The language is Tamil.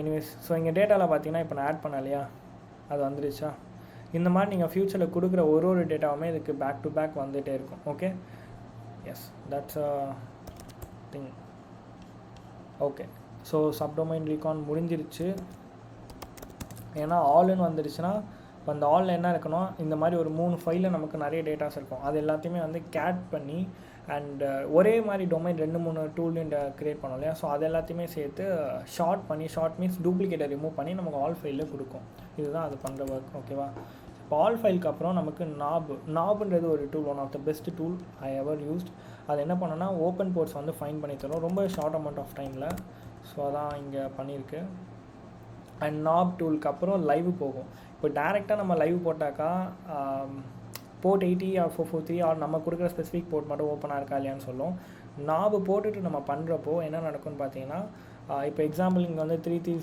எனிவேஸ் ஸோ இங்கே டேட்டாவில் பார்த்தீங்கன்னா இப்போ நான் ஆட் பண்ண இல்லையா, அது வந்துடுச்சா. இந்த மாதிரி நீங்கள் ஃப்யூச்சரில் கொடுக்குற ஒரு டேட்டாவுமே இதுக்கு பேக் டு பேக் வந்துகிட்டே இருக்கும். Okay, yes, that's a thing. Okay, so subdomain recon முடிஞ்சிருச்சு. ஏன்னா ஆல்னு வந்துடுச்சுன்னா இப்போ அந்த ஆலில் என்ன இருக்கணும், இந்த மாதிரி ஒரு 3 ஃபைலில் நமக்கு நிறைய டேட்டாஸ் இருக்கும். அது எல்லாத்தையுமே வந்து கேட் பண்ணி அண்ட் ஒரே மாதிரி டொமைன் 2-3 டூல்லையும் க்ரியேட் பண்ணோம் இல்லையா. ஸோ அது எல்லாத்தையுமே சேர்த்து ஷார்ட் பண்ணி, ஷார்ட் மீன்ஸ் டூப்ளிகேட்டை ரிமூவ் பண்ணி நமக்கு ஆல் ஃபைலில் கொடுக்கும். இதுதான் அது பண்ணுற ஒர்க். ஓகேவா. இப்போ ஆல் ஃபைலுக்கு அப்புறம் நமக்கு நாப்ன்றது ஒரு tool, one of the best tool I ever used. அது என்ன பண்ணோன்னா ஓப்பன் போர்ட்ஸ் வந்து ஃபைண்ட் பண்ணி தரும் ரொம்ப ஷார்ட் அமௌண்ட் ஆஃப் டைமில். ஸோ அதான் இங்கே பண்ணியிருக்கு. அண்ட் நாப் டூலுக்கு அப்புறம் லைவ் போகும். இப்போ டேரெக்டாக நம்ம லைவ் போட்டாக்கா போர்ட் 80 ஆர் 443 ஆர் நம்ம கொடுக்குற ஸ்பெசிஃபிக் போர்ட் மட்டும் ஓப்பனாக இருக்கா இல்லையான்னு சொல்லும். நாபு போட்டுட்டு நம்ம பண்ணுறப்போ என்ன நடக்கும்னு பார்த்தீங்கன்னா, இப்போ எக்ஸாம்பிள் இங்கே வந்து 330